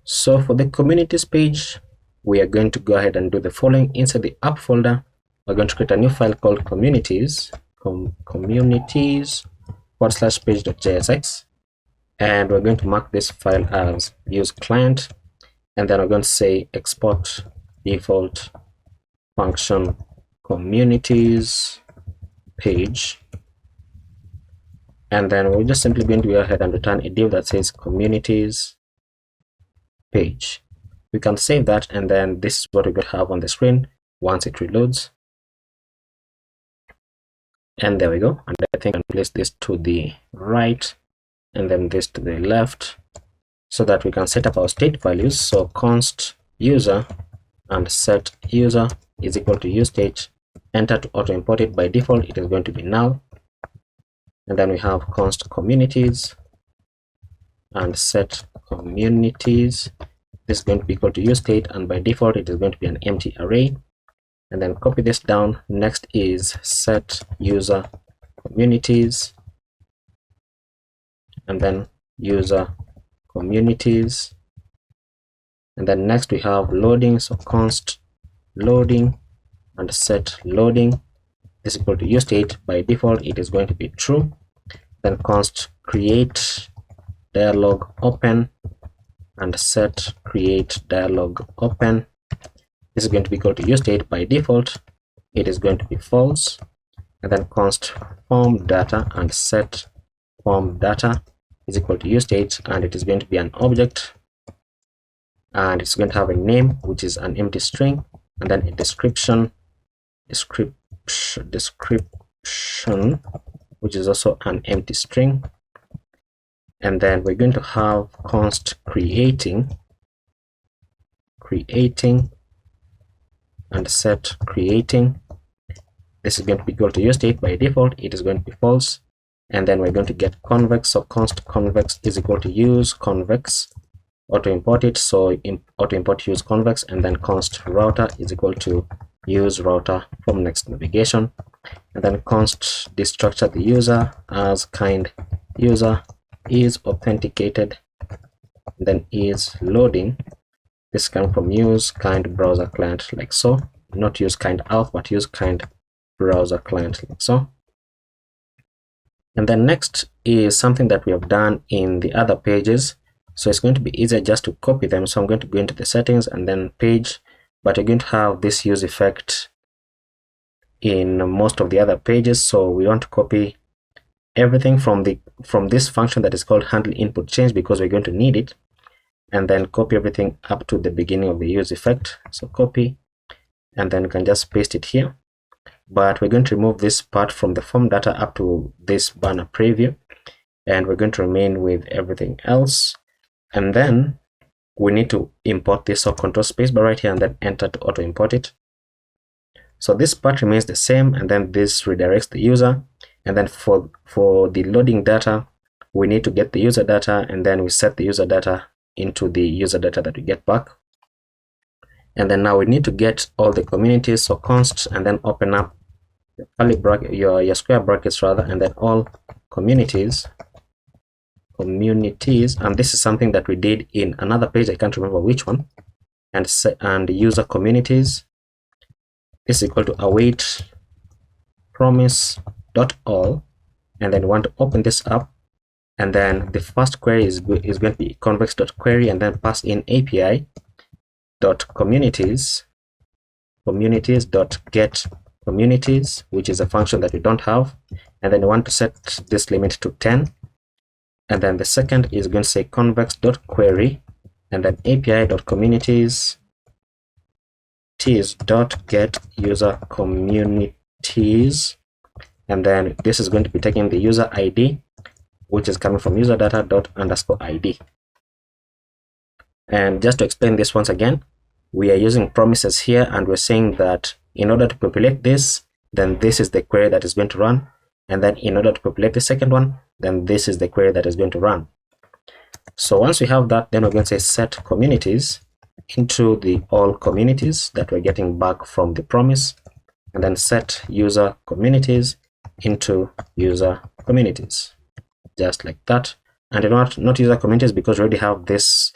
So for the communities page, we are going to go ahead and do the following. Inside the app folder, we're going to create a new file called communities/page.jsx, and we're going to mark this file as use client, and then we're going to say export default function communities page, and then we're just simply going to go ahead and return a div that says communities page. We can save that, and then this is what we're going to have on the screen once it reloads. And there we go. And I think I can place this to the right and then this to the left so that we can set up our state values. So const user and set user is equal to use state, enter to auto import it. By default it is going to be null, and then we have const communities and set communities. This is going to be equal to use state, and by default it is going to be an empty array. And then copy this down. Next is set user communities, and then user communities, and then next we have loading. So const loading and set loading is equal to use state. By default it is going to be true. Then const create dialog open and set create dialog open. This is going to be equal to use state. By default it is going to be false. And then const form data and set form data is equal to use state, and it is going to be an object, and it's going to have a name which is an empty string, and then a description which is also an empty string. And then we're going to have const creating and set creating. This is going to be equal to use state. By default it is going to be false. And then we're going to get convex. So const convex is equal to use convex, auto import it. So auto import use convex, and then const router is equal to use router from next navigation. And then const destructure the user as kind user is authenticated, and then is loading. This can from use kind browser client, like so. Not use kind auth, but use kind browser client, like so. And then next is something that we have done in the other pages, so it's going to be easier just to copy them. So I'm going to go into the settings and then page, but you're going to have this use effect in most of the other pages. So we want to copy everything from this function that is called handle input change, because we're going to need it, and then copy everything up to the beginning of the use effect. So copy, and then you can just paste it here. But we're going to remove this part from the form data up to this banner preview, and we're going to remain with everything else. And then we need to import this, so control spacebar right here and then enter to auto import it. So this part remains the same, and then this redirects the user. And then for the loading data, we need to get the user data, and then we set the user data into the user data that we get back. And then now we need to get all the communities. So const and then open up the curly bracket, your square brackets rather, and then all communities, and this is something that we did in another page, I can't remember which one. And user communities is equal to await promise.all, and then we want to open this up, and then the first query is going to be convex.query, and then pass in api.communities.get communities, which is a function that we don't have, and then we want to set this limit to 10. And then the second is going to say convex.query, and then api.communities.get user communities, and then this is going to be taking the user ID, which is coming from user data._id. And just to explain this once again, we are using promises here, and we're saying that in order to populate this, then this is the query that is going to run, and then in order to populate the second one, then this is the query that is going to run. So once we have that, then we're going to say set communities into the all communities that we're getting back from the promise, and then set user communities into user communities, just like that. And not user communities, because we already have this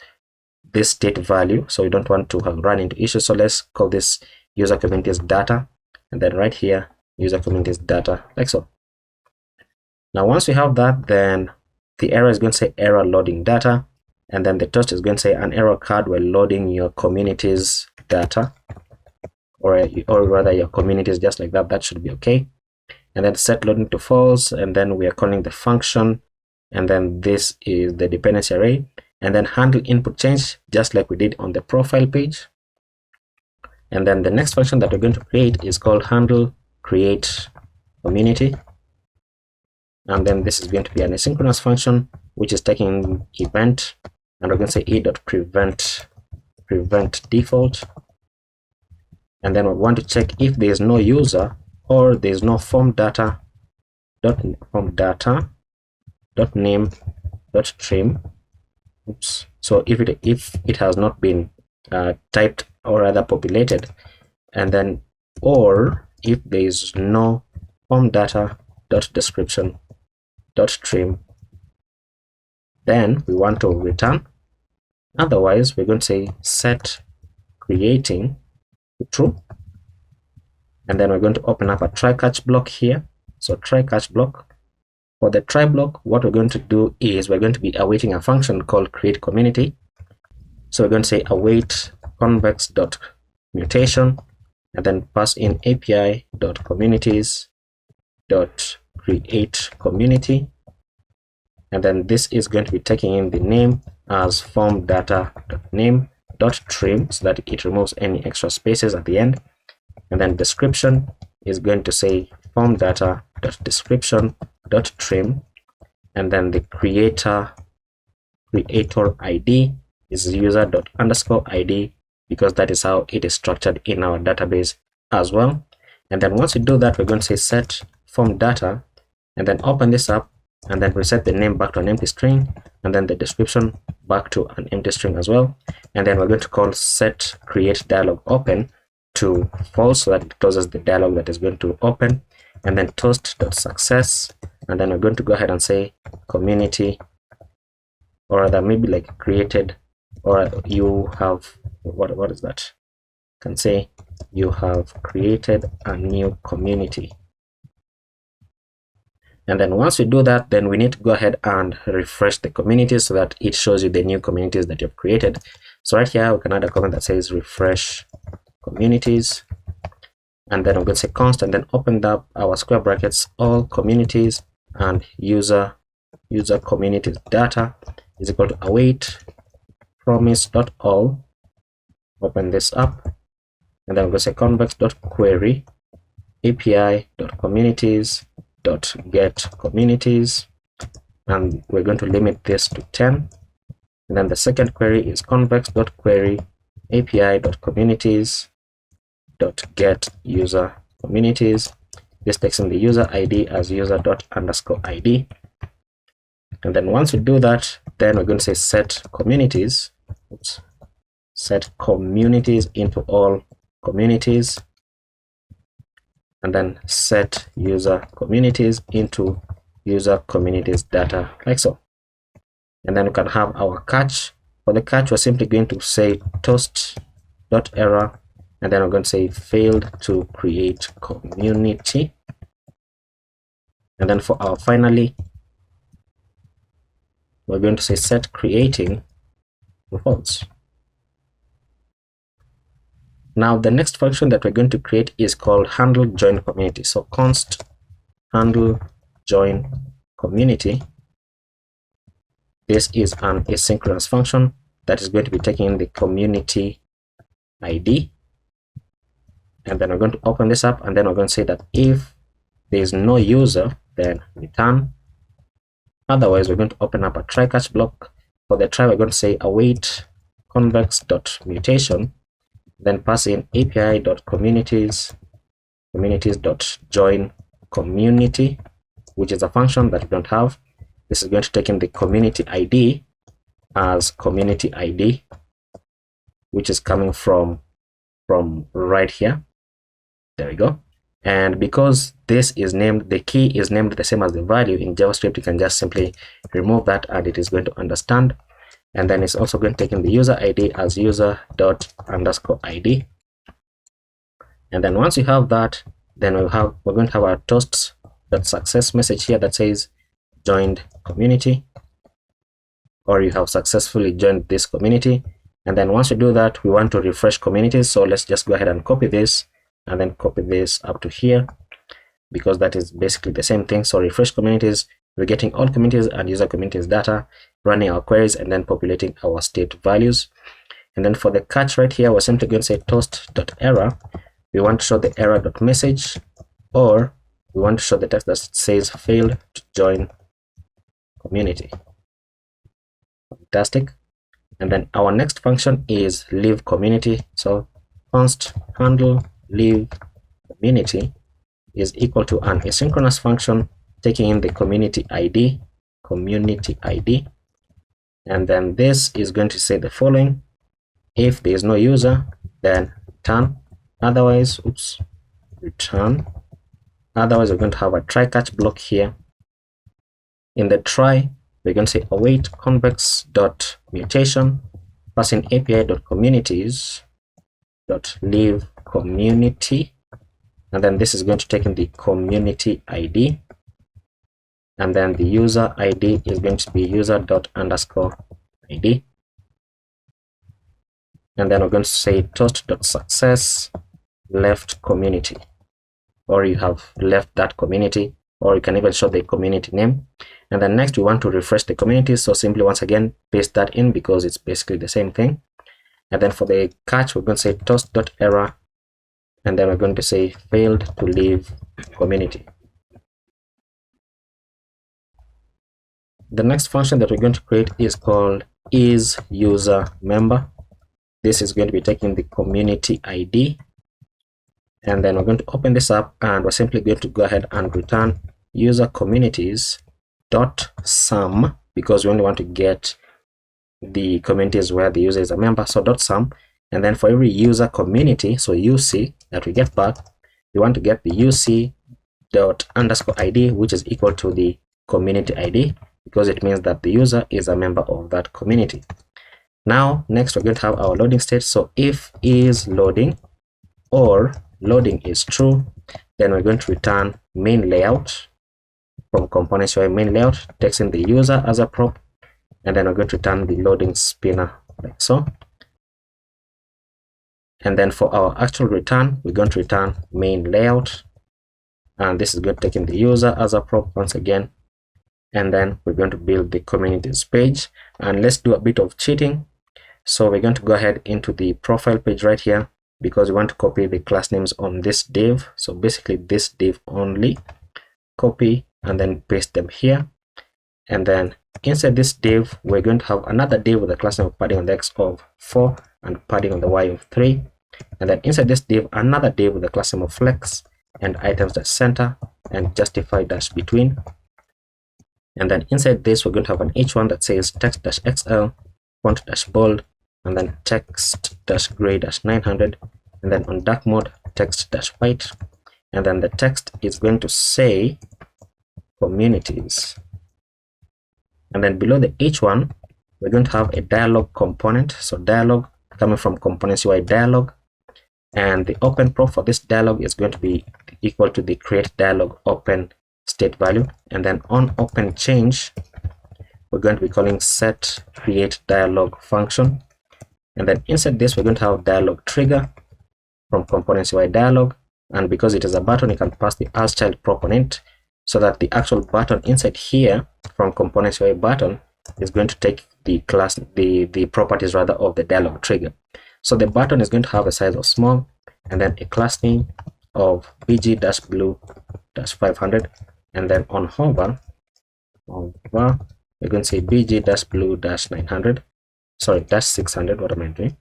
this state value, so we don't want to run into issues. So let's call this user communities data, and then right here user communities data, like so. Now once we have that, then the error is going to say error loading data, and then the toast is going to say an error card when loading your communities data, or rather your communities, just like that. That should be okay. And then set loading to false, and then we are calling the function, and then this is the dependency array, and then handle input change, just like we did on the profile page. And then the next function that we're going to create is called handle create community, and then this is going to be an asynchronous function which is taking event, and we're going to say e.prevent default, and then we want to check if there is no user or there is no form data dot name dot trim. Oops. So if it has not been typed or rather populated, and then or if there is no form data dot description dot trim, then we want to return. Otherwise we're going to say set creating to true, and then we're going to open up a try catch block here. So try catch block. For the try block, what we're going to do is we're going to be awaiting a function called create community. So we're going to say await convex dot mutation, and then pass in API dot communities dot create community, and then this is going to be taking in the name as form data dot name dot trim, so that it removes any extra spaces at the end. And then description is going to say form data dot description dot trim, and then the creator ID is user dot underscore ID, because that is how it is structured in our database as well. And then once we do that, we're going to say set form data, and then open this up, and then reset the name back to an empty string, and then the description back to an empty string as well. And then we're going to call set create dialog open to false, so that it closes the dialog that is going to open, and then toast.success, and then we're going to go ahead and say community, or rather maybe like created, or you have what is that, can say you have created a new community. And then once we do that, then we need to go ahead and refresh the community so that it shows you the new communities that you've created. So right here we can add a comment that says refresh communities, and then I'm going to say const, and then open up our square brackets, all communities, and user communities data is equal to await promise.all. Open this up, and then I'm going to say convex.query api.communities.get communities, and we're going to limit this to 10. And then the second query is convex.query api.communities.get user communities. This takes in the user ID as user._id. And then once we do that, then we're going to say set communities. Oops. Set communities into all communities, and then set user communities into user communities data, like so. And then we can have our catch. For the catch, we're simply going to say toast.error, and then we're going to say failed to create community. And then for our finally, we're going to say set creating to false. Now the next function that we're going to create is called handle join community. So const handle join community. This is an asynchronous function that is going to be taking the community ID, and then we're going to open this up, and then we're going to say that if there is no user, then return. Otherwise, we're going to open up a try catch block. For the try, we're going to say await convex.mutation, then pass in api.communities.join community, which is a function that we don't have. This is going to take in the community ID as community ID, which is coming from right here. There we go. And because this is named, the key is named the same as the value in JavaScript, you can just simply remove that and it is going to understand. and then it's also going to take in the user ID as user._id. And then once you have that, then we're going to have our toast.success message here that says joined community, or you have successfully joined this community. And then once you do that, we want to refresh communities. So let's just go ahead and copy this and then copy this up to here, because that is basically the same thing. So refresh communities, we're getting all communities and user communities data, running our queries, and then populating our state values. And then for the catch right here, we're simply going to say toast.error. We want to show the error.message, or we want to show the text that says failed to join community. Fantastic. And then our next function is leave community. So const handle leave community is equal to an asynchronous function taking in the community ID, and then this is going to say the following: if there is no user, then return, otherwise return. Otherwise, we're going to have a try catch block here. In the try, we're going to say await convex.mutation passing api.communities.leave community, and then this is going to take in the community ID, and then the user ID is going to be user._id, and then we're going to say toast.success left community, or you have left that community, or you can even show the community name. And then next we want to refresh the community, so simply once again paste that in because it's basically the same thing. And then for the catch, we're going to say toast.error, and then we're going to say failed to leave community. The next function that we're going to create is called isUserMember. This is going to be taking the community ID, and then we're going to open this up, and we're simply going to go ahead and return user communities dot sum, because we only want to get the communities where the user is a member. So dot sum, and then for every user community, so UC that we get back, we want to get the UC._ID, which is equal to the community ID, because it means that the user is a member of that community. Now next we're going to have our loading state. So if is loading or loading is true, then we're going to return main layout from components UI main layout, takes in the user as a prop, and then we're going to return the loading spinner like so. And then for our actual return, we're going to return main layout, and this is going to take in the user as a prop once again, and then we're going to build the communities page. And let's do a bit of cheating. So we're going to go ahead into the profile page right here, because we want to copy the class names on this div. So basically this div only, copy and then paste them here. And then inside this div, we're going to have another div with a class name of padding on the x of 4 and padding on the y of 3. And then inside this div, another div with a class name of flex and items-center and justify-between. And then inside this, we're going to have an h1 that says text-xl, font-bold, and then text-gray-900, and then on dark mode text-white, and then the text is going to say communities. And then below the h1, we're going to have a dialog component, so dialog coming from components UI dialog, and the open prop for this dialog is going to be equal to the create dialog open state value. And then on open change, we're going to be calling set create dialog function. And then inside this, we're going to have dialog trigger from components UI dialog, and because it is a button, you can pass the as child prop on it, so that the actual button inside here from components UI button is going to take the class, the properties rather of the dialog trigger. So the button is going to have a size of small, and then a class name of bg-blue-500, and then on hover, we're going to say bg-blue-900, sorry, -600, what am I doing?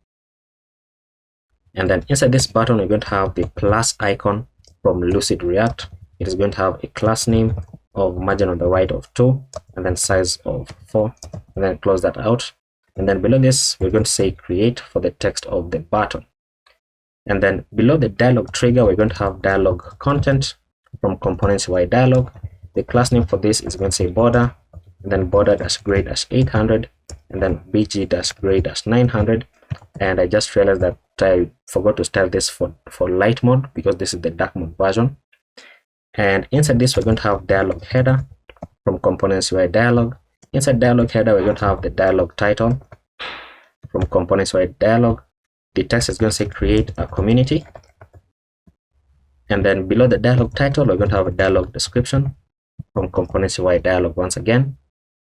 And then inside this button, we're going to have the plus icon from Lucid React. It is going to have a class name of margin on the right of 2, and then size of 4, and then close that out. And then below this, we're going to say create for the text of the button. And then below the dialog trigger, we're going to have dialog content from components UI dialog. The class name for this is going to say border, and then border-gray-800, and then bg-gray-900. And I just realized that I forgot to style this for light mode, because this is the dark mode version. And inside this, we're going to have dialog header from components UI dialog. Inside dialog header, we're going to have the dialog title from components UI dialog. The text is going to say create a community. And then below the dialog title, we're going to have a dialog description from components UI dialog once again.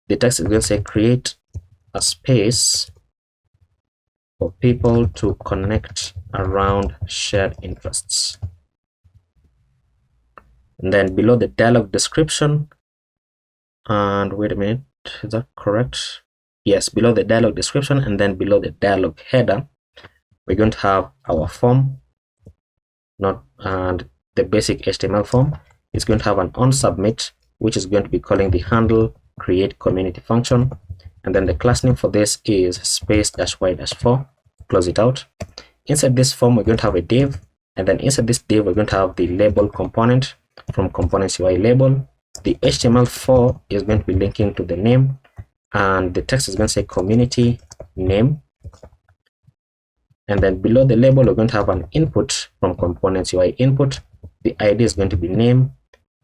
The text is going to say create a space for people to connect around shared interests. And then below the dialog description, and wait a minute, is that correct? Yes, below the dialog description and then below the dialog header, we're going to have our form, and the basic HTML form is going to have an onSubmit, which is going to be calling the handle create community function. And then the class name for this is space-y-4, close it out. Inside this form, we're going to have a div, and then inside this div, we're going to have the label component from components UI label. The HTML4 is going to be linking to the name, and the text is going to say community name. And then below the label, we're going to have an input from components UI input. The ID is going to be name,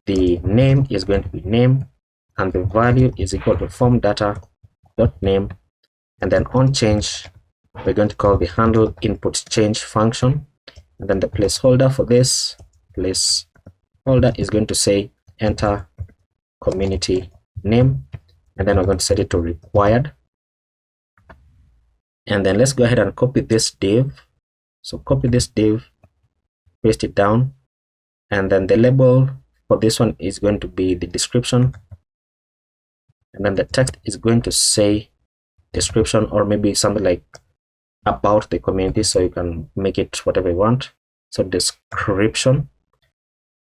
the name is going to be name, and the value is equal to form data dot name. And then on change, we're going to call the handle input change function. And then the placeholder for this placeholder is going to say enter community name, and then we're going to set it to required. And then let's go ahead and copy this div. So copy this div, paste it down, and then the label for this one is going to be the description, and then the text is going to say description, or maybe something like about the community, so you can make it whatever you want. So description,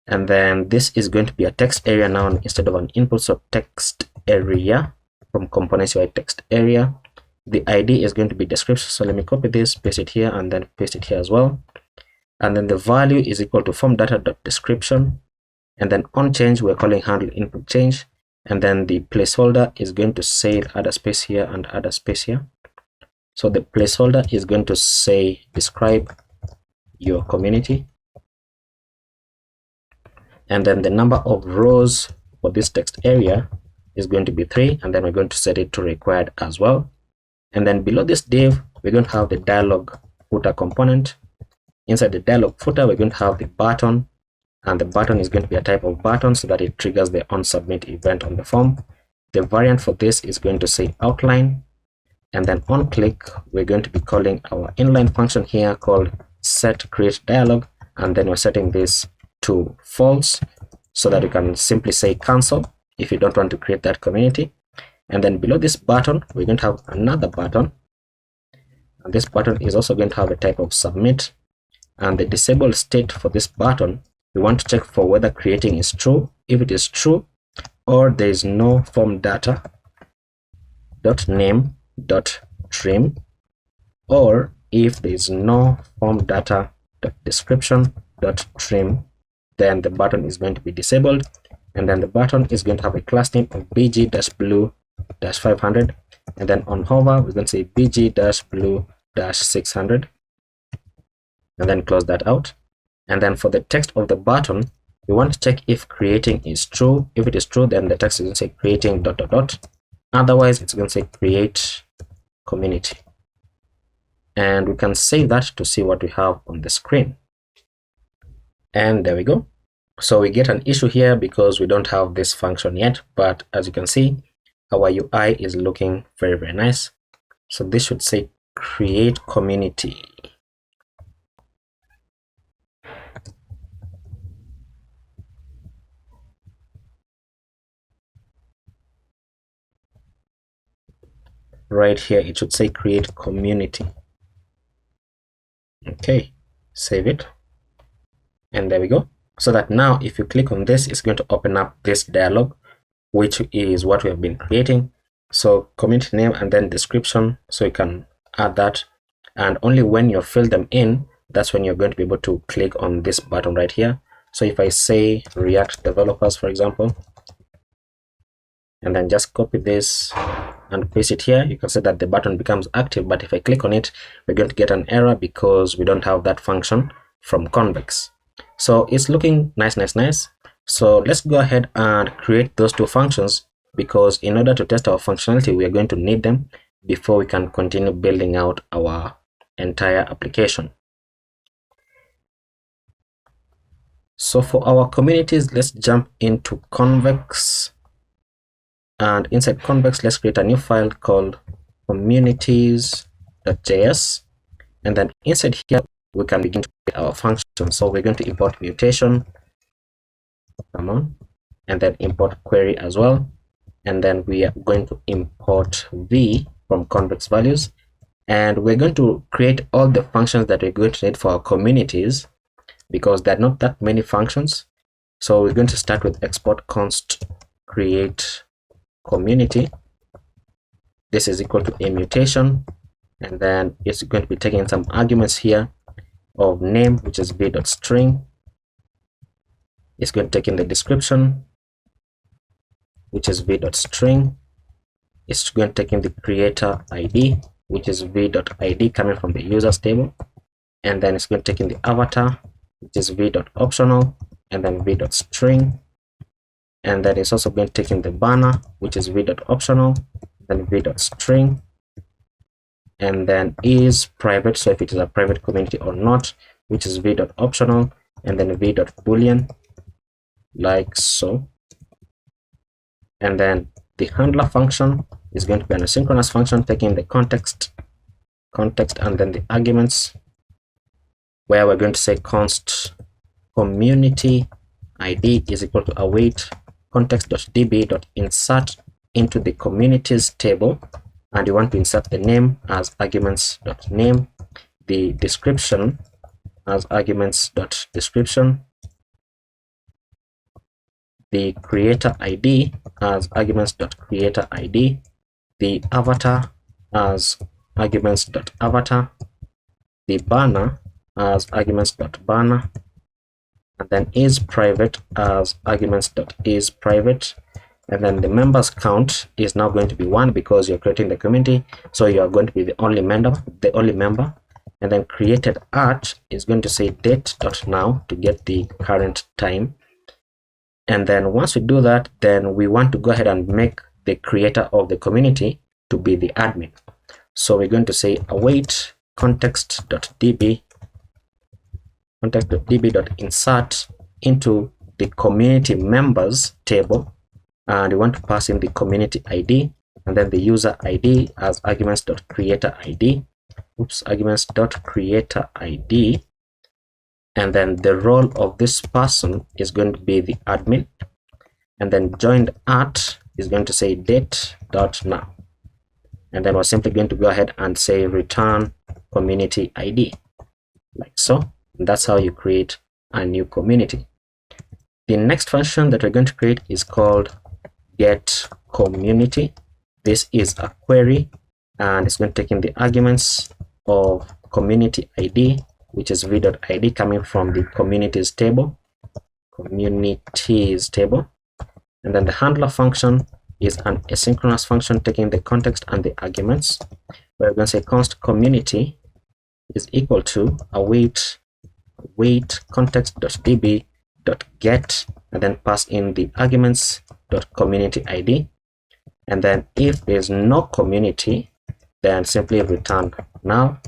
and then this is going to be a text area now instead of an input, so text area from components UI text area. The ID is going to be description, so let me copy this, paste it here, and then paste it here as well. And then the value is equal to form data.description, and then on change we're calling handle input change, and then the placeholder is going to say add a space here and add a space here. So the placeholder is going to say describe your community, and then the number of rows for this text area is going to be 3, and then we're going to set it to required as well. And then below this div, we're going to have the dialog footer component. Inside the dialog footer, we're going to have the button, and the button is going to be a type of button so that it triggers the onSubmit event on the form. The variant for this is going to say outline, and then on click, we're going to be calling our inline function here called set create dialog, and then we're setting this to false so that you can simply say cancel if you don't want to create that community. And then below this button, we're going to have another button, and this button is also going to have a type of submit. And the disabled state for this button, we want to check for whether creating is true. If it is true, or there is no form data dot name dot trim, or if there is no form data dot description dot trim, then the button is going to be disabled. And then the button is going to have a class name of bg-blue-500, and then on hover we're going to say bg-blue-600, and then close that out. And then for the text of the button, we want to check if creating is true. If it is true, then the text is going to say creating ... Otherwise, it's going to say create community. And we can save that to see what we have on the screen. And there we go. So we get an issue here because we don't have this function yet, but as you can see, our UI is looking very, very nice. So this should say create community. Right here, it should say create community. Okay, save it. And there we go. So that now if you click on this, it's going to open up this dialog, which is what we have been creating. So community name and then description, so you can add that, and only when you fill them in, that's when you're going to be able to click on this button right here. So if I say React developers, for example, and then just copy this and paste it here. You can see that the button becomes active, but if I click on it, we're going to get an error because we don't have that function from Convex. So it's looking nice. So let's go ahead and create those two functions, because in order to test our functionality, we are going to need them before we can continue building out our entire application. So for our communities, let's jump into Convex, and inside Convex, let's create a new file called communities.js, and then inside here we can begin to create our function. So we're going to import mutation, and then import query as well, and then we are going to import v from Convex values, and we're going to create all the functions that we're going to need for our communities, because there are not that many functions. So we're going to start with export const create community. This is equal to a mutation, and then it's going to be taking some arguments here of name, which is v.string. It's going to take in the description, which is v.string. It's going to take in the creator ID, which is v.id coming from the users table, and then it's going to take in the avatar, which is v.optional, and then v.string, and then it's also going to take in the banner, which is v.optional, then v.string, and then is private, so if it is a private community or not, which is v.optional, and then v.boolean, like so. And then the handler function is going to be an asynchronous function taking the context and then the arguments, where we're going to say const community ID is equal to await context.db.insert into the communities table, and you want to insert the name as arguments.name, the description as arguments.description, the creator ID as arguments.creator ID, the avatar as arguments.avatar, the banner as arguments.banner, and then is private as arguments.isPrivate, and then the members count is now going to be 1 because you're creating the community, so you are going to be the only member, and then created at is going to say date.now to get the current time. And then once we do that, then we want to go ahead and make the creator of the community to be the admin. So we're going to say await context.db.insert into the community members table, and we want to pass in the community ID and then the user ID as arguments.creator ID, arguments.creator ID, and then the role of this person is going to be the admin, and then joined at is going to say date.now, and then we're simply going to go ahead and say return community ID, like so. And that's how you create a new community. The next function that we're going to create is called get community. This is a query, and it's going to take in the arguments of community ID, which is v.id coming from the communities table, and then the handler function is an asynchronous function taking the context and the arguments. We're going to say const community is equal to await context.db.get, and then pass in the arguments.community ID, and then if there's no community, then simply return now.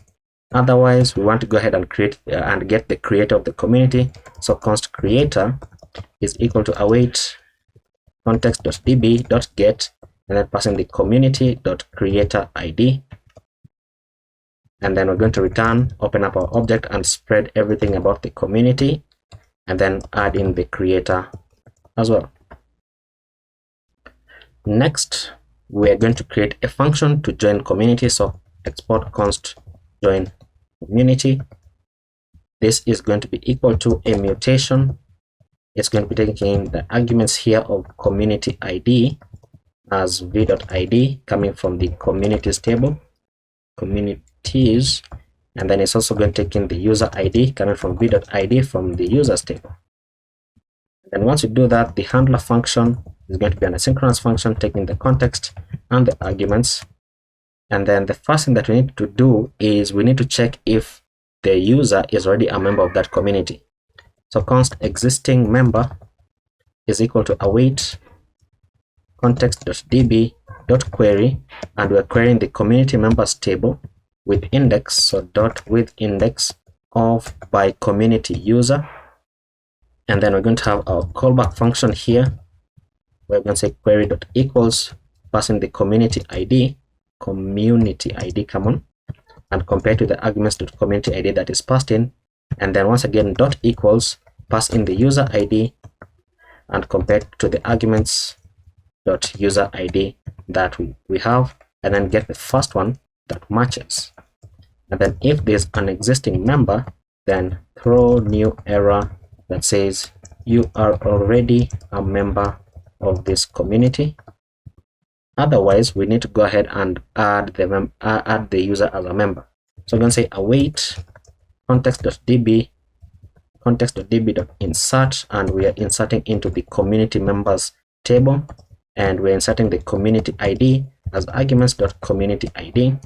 Otherwise, we want to go ahead and create and get the creator of the community. So const creator is equal to await context.db.get, and then passing the community.creator ID, and then we're going to return, open up our object and spread everything about the community, and then add in the creator as well. Next, we're going to create a function to join community. So export const join community. This is going to be equal to a mutation. It's going to be taking the arguments here of community ID as v.id coming from the communities table, communities, and then it's also going to take in the user ID coming from v.id from the users table. Then once you do that, the handler function is going to be an asynchronous function taking the context and the arguments. And then the first thing that we need to do is we need to check if the user is already a member of that community. So const existing member is equal to await context.db.query, and we're querying the community members table with index, so dot with index of by community user. And then we're going to have our callback function here. We're going to say query dot equals, passing the community ID, come on, and compare to the arguments dot community ID that is passed in. And then once again dot equals, pass in the user ID and compare to the arguments dot user ID that we have, and then get the first one that matches. And then if there's an existing member, then throw new error that says you are already a member of this community. Otherwise, we need to go ahead and add the user as a member. So I'm going to say await context.db.insert, and we are inserting into the community members table, and we're inserting the community ID as arguments.community ID.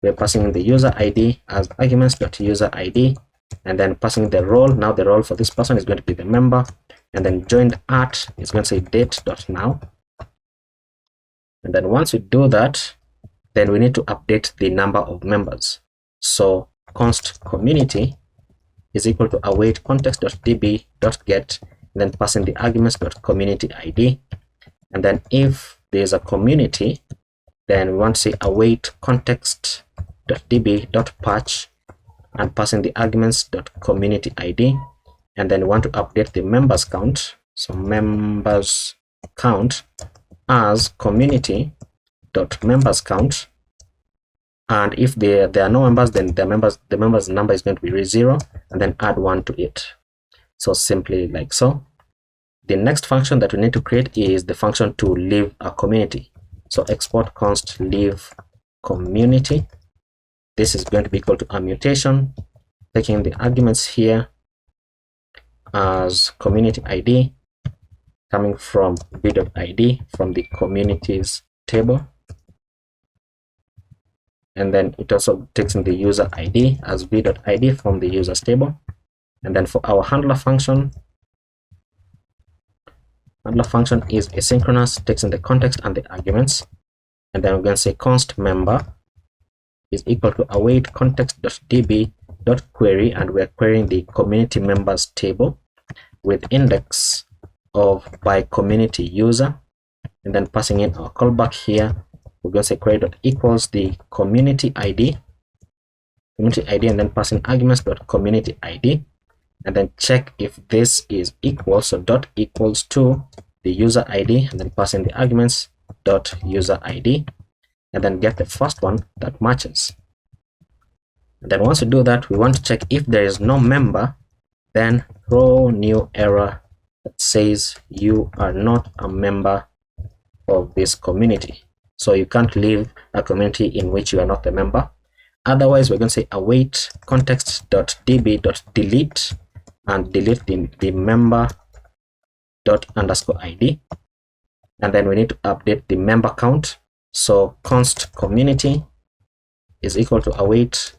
We're passing in the user ID as arguments.user ID, and then passing the role. Now the role for this person is going to be the member, and then joined at is going to say date.now. And then once we do that, then we need to update the number of members. So const community is equal to await context.db.get, and then passing the arguments.community ID. And then if there's a community, then we want to say await context.db.patch and passing the arguments.community ID. And then we want to update the members count. So members count as community.members count. And if there are no members, then the members number is going to be 0, and then add 1 to it. So simply like so. The next function that we need to create is the function to leave a community. So export const leave community. This is going to be equal to a mutation, taking the arguments here as community ID coming from v.id from the communities table. And then it also takes in the user ID as v.id from the users table. And then for our handler function is asynchronous, takes in the context and the arguments. And then we're going to say const member is equal to await context.db.query, and we're querying the community members table with index of by community user, and then passing in our callback here. We're going to say query.equals the community ID, and then passing arguments.community ID, and then check if this is equal. So dot equals to the user ID, and then passing the arguments dot user ID, and then get the first one that matches. And then once we do that, we want to check if there is no member, then throw new error that says you are not a member of this community. So you can't leave a community in which you are not a member. Otherwise, we're going to say await context.db.delete and delete the member._id. And then we need to update the member count. So const community is equal to await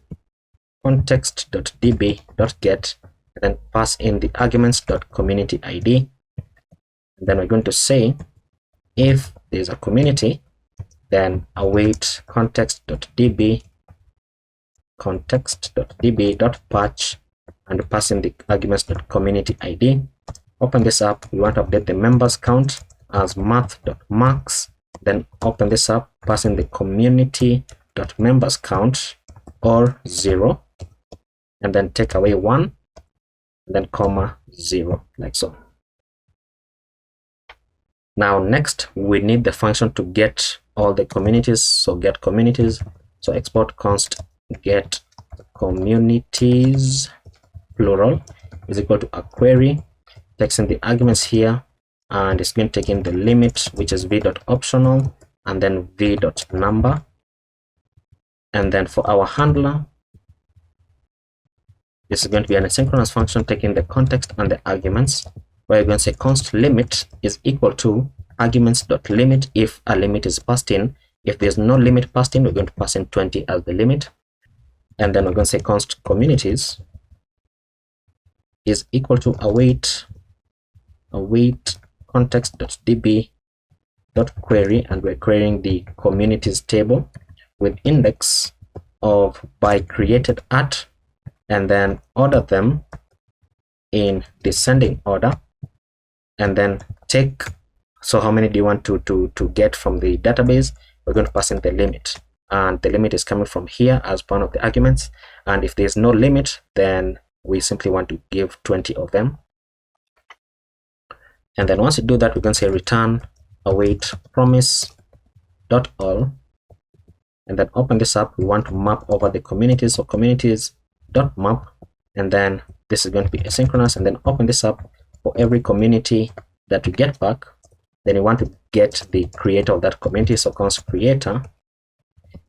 context.db.get, and then pass in the arguments.community ID. And then we're going to say if there's a community, then await context.db.patch and pass in the arguments.community ID. Open this up. We want to update the members count as math.max. Then open this up, pass in the community.members count or 0, and then take away 1, and then comma 0, like so. Now next we need the function to get all the communities. So get communities. So export const get communities plural is equal to a query, takes in the arguments here, and it's going to take in the limit, which is v.optional, and then v.number. And then for our handler, this is going to be an asynchronous function taking the context and the arguments. where we're going to say const limit is equal to arguments.limit if a limit is passed in. If there's no limit passed in, we're going to pass in 20 as the limit. And then we're going to say const communities is equal to await context.db.query, and we're querying the communities table with index of by created at, and then order them in descending order, and then take, so how many do you want to get from the database? We're going to pass in the limit, and the limit is coming from here as one of the arguments. And if there's no limit, then we simply want to give 20 of them. And then once you do that, we're going to say return await promise.all, and then open this up. We want to map over the communities, so communities.map, and then this is going to be asynchronous. And then open this up for every community that we get back. Then you want to get the creator of that community, so const creator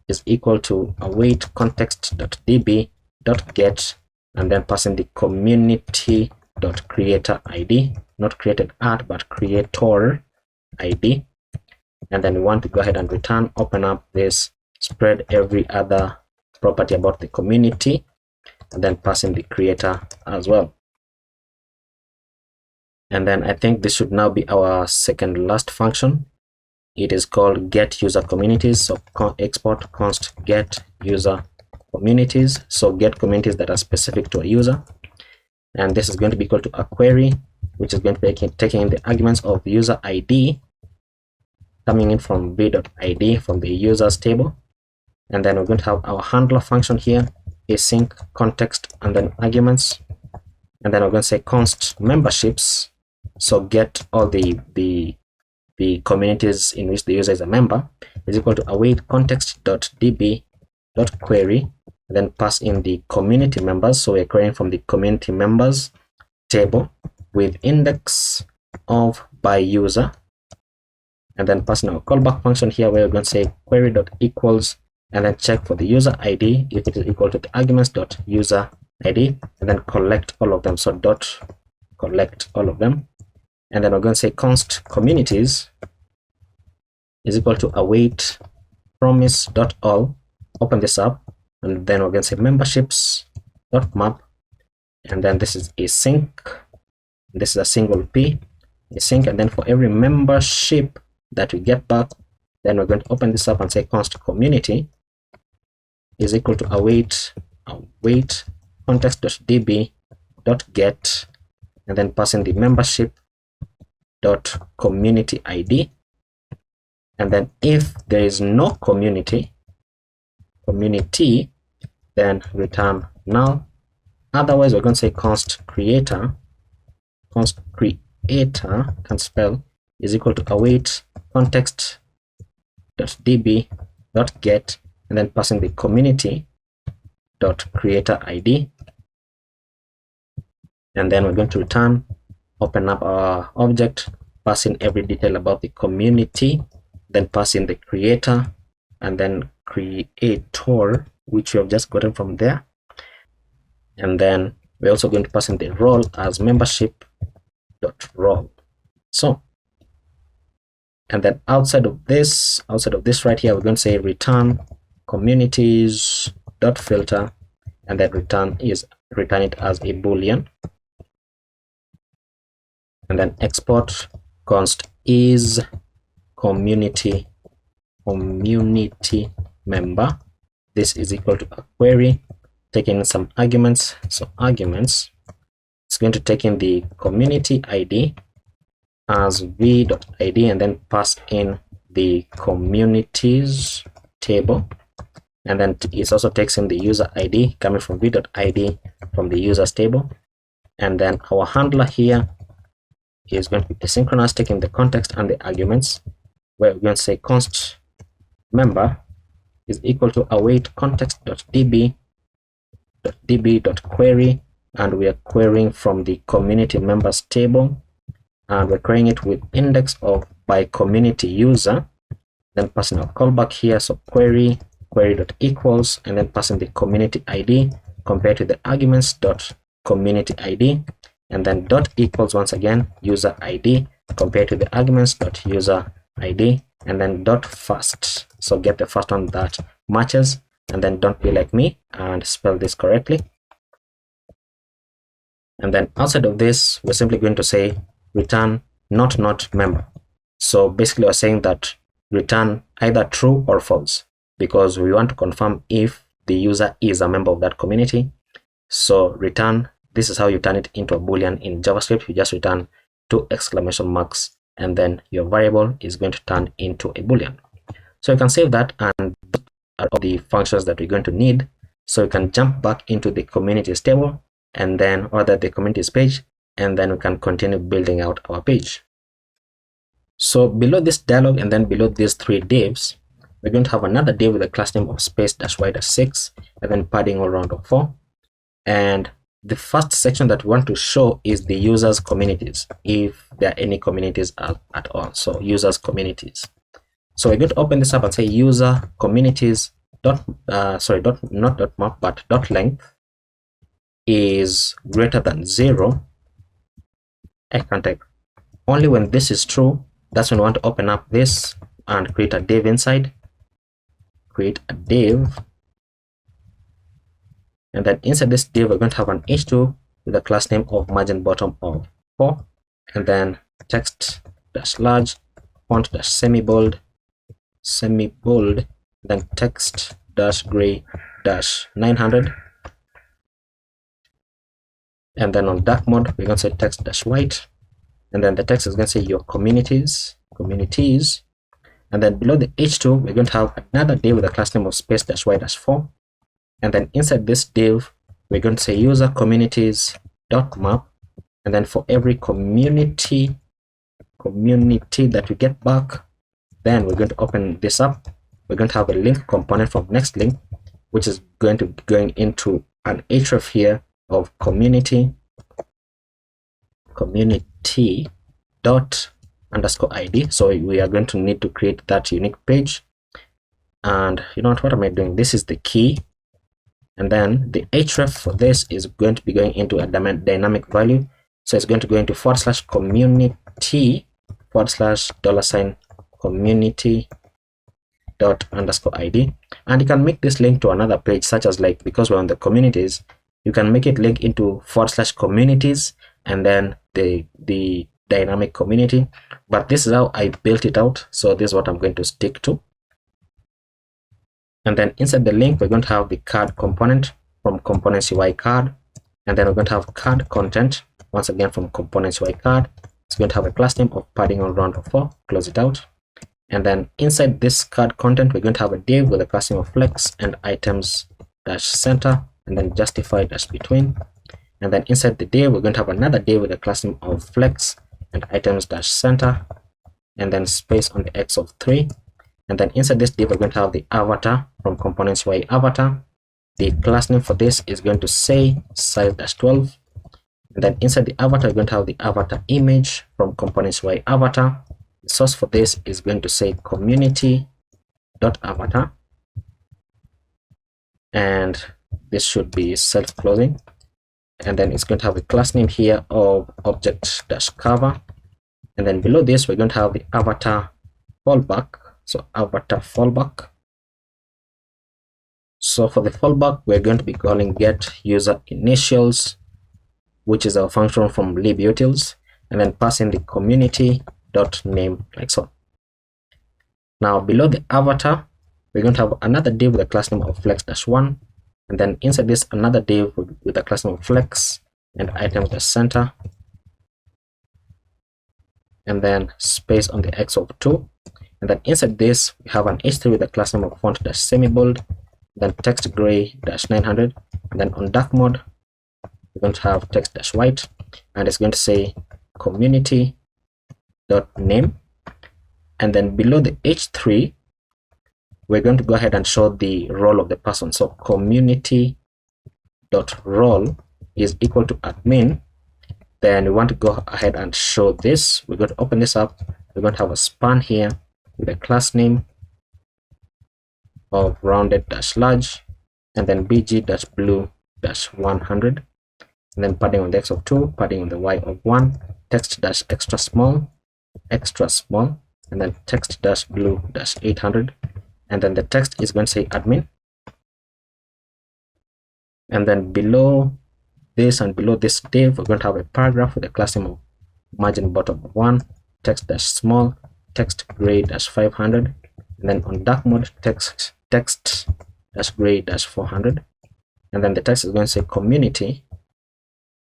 is equal to await context.db.get, and then passing the community.creator ID, not created at but creator ID. And then we want to go ahead and return, open up this, spread every other property about the community, and then pass in the creator as well. And then I think this should now be our second last function. It is called get user communities. So export const get user communities, so get communities that are specific to a user. And this is going to be equal to a query, which is going to be taking in the arguments of user ID coming in from v.id from the users table. And then we're going to have our handler function here, async context and then arguments. And then we're going to say const memberships, so get all the communities in which the user is a member, is equal to await context.db.query, and then pass in the community members. So we're querying from the community members table with index of by user, and then passing our callback function here, where we're going to say query.equals, and then check for the user ID if it is equal to the arguments.user ID, and then collect all of them. So dot collect all of them. And then we're going to say const communities is equal to await promise.all, open this up, and then we're going to say memberships.map, and then this is async, this is a single p, async, and then for every membership that we get back, then we're going to open this up and say const community is equal to await context.db.get, and then pass in the membership dot community ID, and then if there is no community, then return null. Otherwise, we're going to say const creator can't spell, is equal to await context.db.get, and then passing the community dot creator ID, and then we're going to return, open up our object, pass in every detail about the community, then pass in the creator and then creator, which we have just gotten from there. And then we're also going to pass in the role as membership.role. So, and then outside of this right here, we're going to say return communities.filter, and then return it as a boolean. And then export const is community member. This is equal to a query taking in some arguments. So arguments, it's going to take in the community ID as v.id, and then pass in the communities table, and then it also takes in the user ID coming from v.id from the users table. And then our handler here is going to be asynchronous, taking the context and the arguments, where we're going to say const member is equal to await context.db.query, and we are querying from the community members table, and we're querying it with index of by community user, then passing our callback here, so query.equals, and then passing the community ID compared to the arguments dot community ID, and then dot equals once again user ID compared to the arguments dot user ID, and then dot first. So get the first one that matches, and then don't be like me and spell this correctly. And then outside of this, we're simply going to say return not member. So basically we're saying that return either true or false, because we want to confirm if the user is a member of that community. So return, this is how you turn it into a boolean in JavaScript. You just return 2 exclamation marks, and then your variable is going to turn into a boolean. So you can save that, and are all the functions that we're going to need. So you can jump back into the communities table, and then order the communities page, and then we can continue building out our page. So below this dialog and then below these 3 divs, we're going to have another div with a class name of space-y-6 and then padding all around of 4. And the first section that we want to show is the users communities, if there are any communities at all. So users communities. So we're going to open this up and say user communities dot map, but dot length is greater than 0. I can type. Only when this is true, that's when we want to open up this and create a div inside. Create a div, and then inside this div we're going to have an h2 with a class name of margin bottom of 4, and then text dash large, font dash semi bold, then text dash gray dash 900, and then on dark mode we're going to say text dash white, and then the text is going to say your communities, and then below the h2 we're going to have another div with a class name of space dash y dash 4, and then inside this div we're going to say user communities dot map, and then for every community that we get back, then we're going to open this up. We're going to have a link component from next link, which is going to be going into an href here of community dot underscore id. So we are going to need to create that unique page. And you know what am I doing? This is the key, and then the href for this is going to be going into a dynamic value. So it's going to go into /community $community dot underscore id, and you can make this link to another page, such as, like, because we're on the communities, you can make it link into /communities and then the dynamic community. But this is how I built it out, so this is what I'm going to stick to. And then inside the link we're going to have the card component from components UI card, and then we're going to have card content once again from components UI card. It's going to have a class name of padding on round of 4, close it out. And then inside this card content we're going to have a div with a class name of flex and items dash center, and then justify dash between. And then inside the div we're going to have another div with a class name of flex and items dash center, and then space on the x of 3. And then inside this div we're going to have the avatar from components UI avatar. The class name for this is going to say size dash 12. And then inside the avatar we're going to have the avatar image from components UI avatar. The source for this is going to say community.avatar, and this should be self-closing. And then it's going to have a class name here of object-cover, and then below this we're going to have the avatar fallback. So avatar fallback. So for the fallback we're going to be calling get user initials, which is our function from libutils, and then pass in the community dot name, like so. Now below the avatar we're going to have another div with a class name of flex dash 1, and then inside this another div with a class name of flex and items dash center, and then space on the x of 2. And then inside this we have an h3 with a class name of font dash semi bold, then text gray dash 900, and then on dark mode we're going to have text dash white, and it's going to say community dot name. And then below the h3 we're going to go ahead and show the role of the person. So community dot role is equal to admin. Then we want to go ahead and show this. We're going to open this up. We're going to have a span here with a class name of rounded dash large, and then bg dash blue dash 100. and then padding on the x of 2, padding on the y of 1, text dash extra small, and then text dash blue dash 800, and then the text is going to say admin, and then below this and below this div we're going to have a paragraph with a class name of margin bottom 1, text dash small, text gray dash 500, and then on dark mode text dash gray dash 400, and then the text is going to say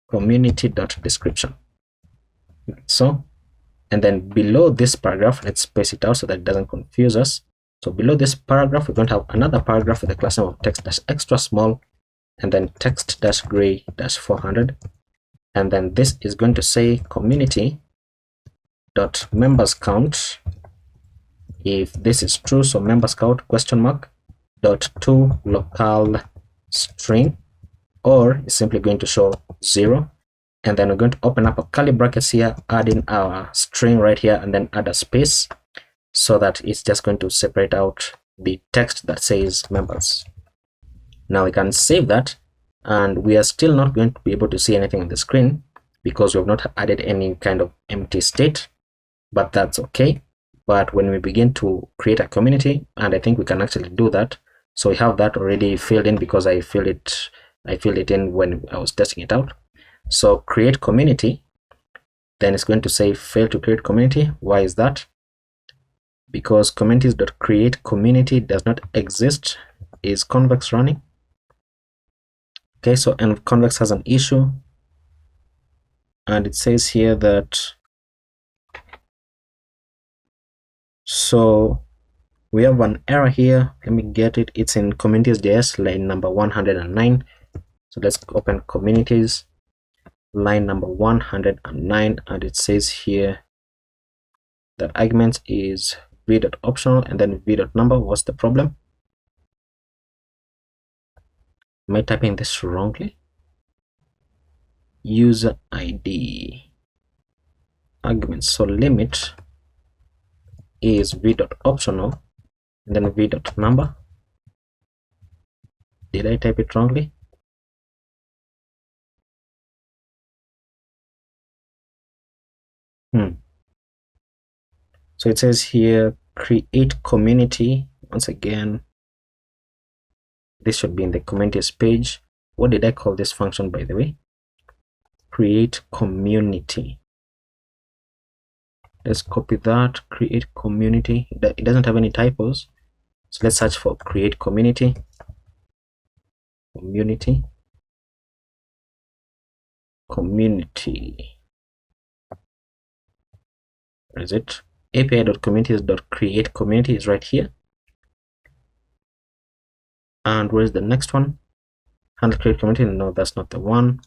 community dot description. So, and then below this paragraph, let's space it out so that it doesn't confuse us. So below this paragraph, we're going to have another paragraph with a class name of text dash extra small, and then text dash gray dash 400, and then this is going to say community dot members count. If this is true, so members count question mark dot to local string, or it's simply going to show 0. And then we're going to open up a curly brackets here, add in our string right here, and then add a space so that it's just going to separate out the text that says members. Now we can save that, and we are still not going to be able to see anything on the screen because we have not added any kind of empty state, but that's okay. But when we begin to create a community, and I think we can actually do that, so we have that already filled in because I filled it in when I was testing it out. So create community, then it's going to say fail to create community. Why is that? Because communities.create community does not exist. Is convex running? Okay, so and convex has an issue, and it says here that, so we have an error here. Let me get it. It's in communities.js line number 109. So let's open communities line number 109, and it says here that argument is v.optional and then v.number. What's the problem? Am I typing this wrongly? User ID arguments, so limit is v.optional and then v.number. Did I type it wrongly? So it says here create community. Once again, this should be in the communities page. What did I call this function, by the way? Create community. Let's copy that. Create community. It doesn't have any typos, so let's search for create community. Community. Where is it? api.communities.create community is right here. And where's the next one? Handle create community. No, that's not the one.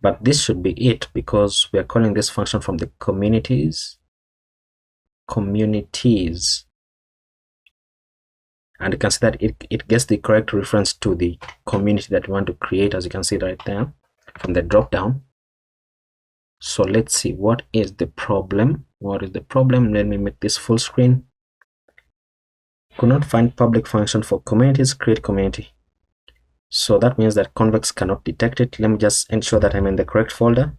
But this should be it because we are calling this function from the communities. And you can see that it gets the correct reference to the community that we want to create, as you can see right there from the drop down. So let's see, what is the problem? Let me make this full screen. Could not find public function for communities, create community. So that means that convex cannot detect it. Let me just ensure that I'm in the correct folder.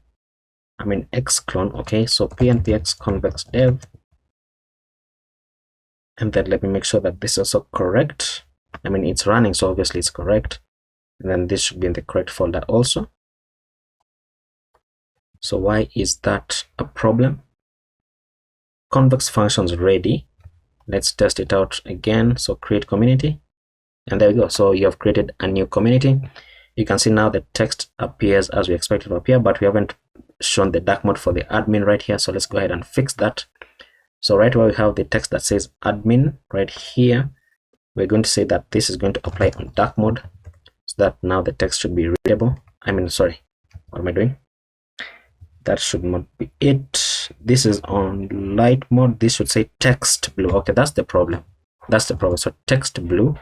I'm in xclone. Okay, so pnpx convex dev, and then let me make sure that this is also correct. I mean, it's running, so obviously it's correct, and then this should be in the correct folder also. So why is that a problem? Convex functions ready. Let's test it out again. So create community, and there we go. So you have created a new community. You can see now the text appears as we expect it to appear, but we haven't shown the dark mode for the admin right here. So let's go ahead and fix that. So right where we have the text that says admin right here, we're going to say that this is going to apply on dark mode, so that now the text should be readable. Sorry, what am I doing? That should not be it. This is on light mode. This should say text blue. Okay, that's the problem. So text blue,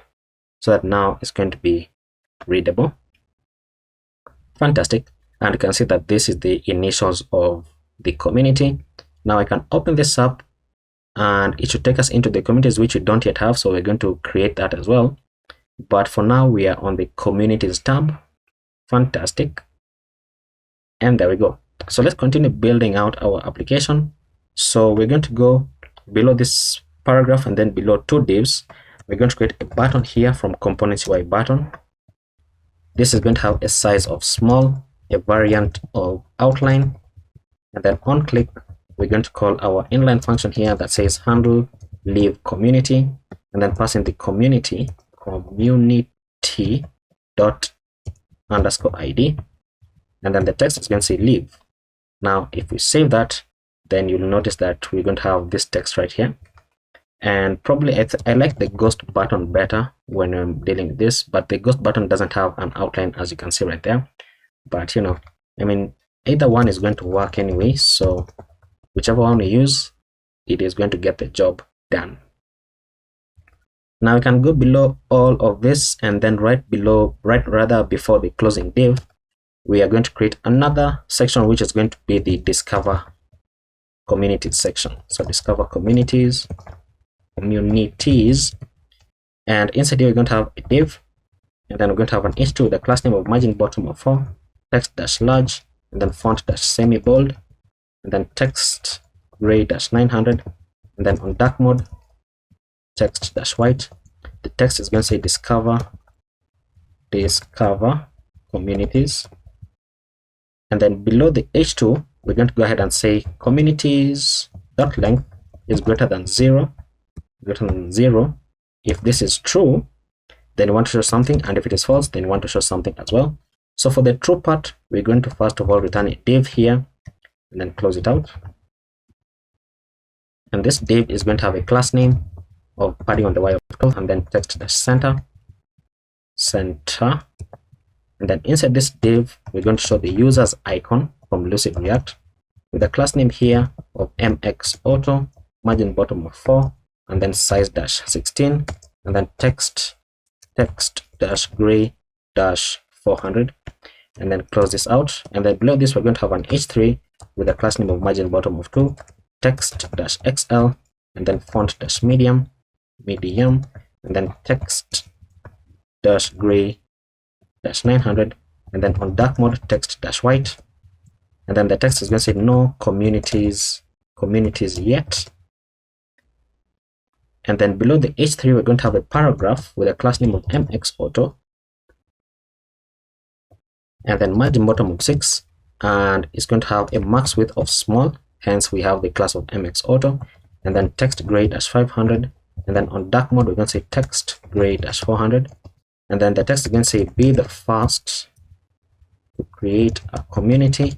so that now it's going to be readable. Fantastic. And you can see that this is the initials of the community. Now I can open this up, and it should take us into the communities, which we don't yet have. So we're going to create that as well. But for now, we are on the communities tab. Fantastic. And there we go. So let's continue building out our application. So we're going to go below this paragraph, and then below two divs, we're going to create a button here from components UI button. This is going to have a size of small, a variant of outline, and then on click, we're going to call our inline function here that says handle leave community, and then pass in the community dot underscore ID, and then the text is going to say leave. Now, if we save that, then you'll notice that we're going to have this text right here. And probably I like the ghost button better when I'm dealing with this, but the ghost button doesn't have an outline, as you can see right there. But I mean, either one is going to work anyway, so whichever one we use, it is going to get the job done. Now we can go below all of this, and then right before the closing div, we are going to create another section, which is going to be the discover communities section. So discover communities, and inside here we're going to have a div, and then we're going to have an h2 with the class name of margin bottom of 4, text dash large, and then font dash semi bold, and then text gray dash 900, and then on dark mode text dash white. The text is going to say discover communities, and then below the h2 we're going to go ahead and say communities dot length is greater than 0. If this is true, then you want to show something, and if it is false, then you want to show something as well. So for the true part, we're going to first of all return a div here, and then close it out. And this div is going to have a class name of padding on the y of 12, and then text dash center, and then inside this div we're going to show the user's icon from Lucid React with a class name here of mx auto, margin bottom of 4, and then size dash 16, and then text dash gray dash 400, and then close this out. And then below this we're going to have an h3 with a class name of margin bottom of 2, text dash xl, and then font dash medium, and then text dash gray dash 900, and then on dark mode text dash white, and then the text is going to say no communities yet. And then below the h3 we're going to have a paragraph with a class name of mx auto, and then margin bottom of 6, and it's going to have a max width of small, hence we have the class of mx auto, and then text gray dash 500, and then on dark mode we're going to say text gray dash 400, and then the text is going to say be the first to create a community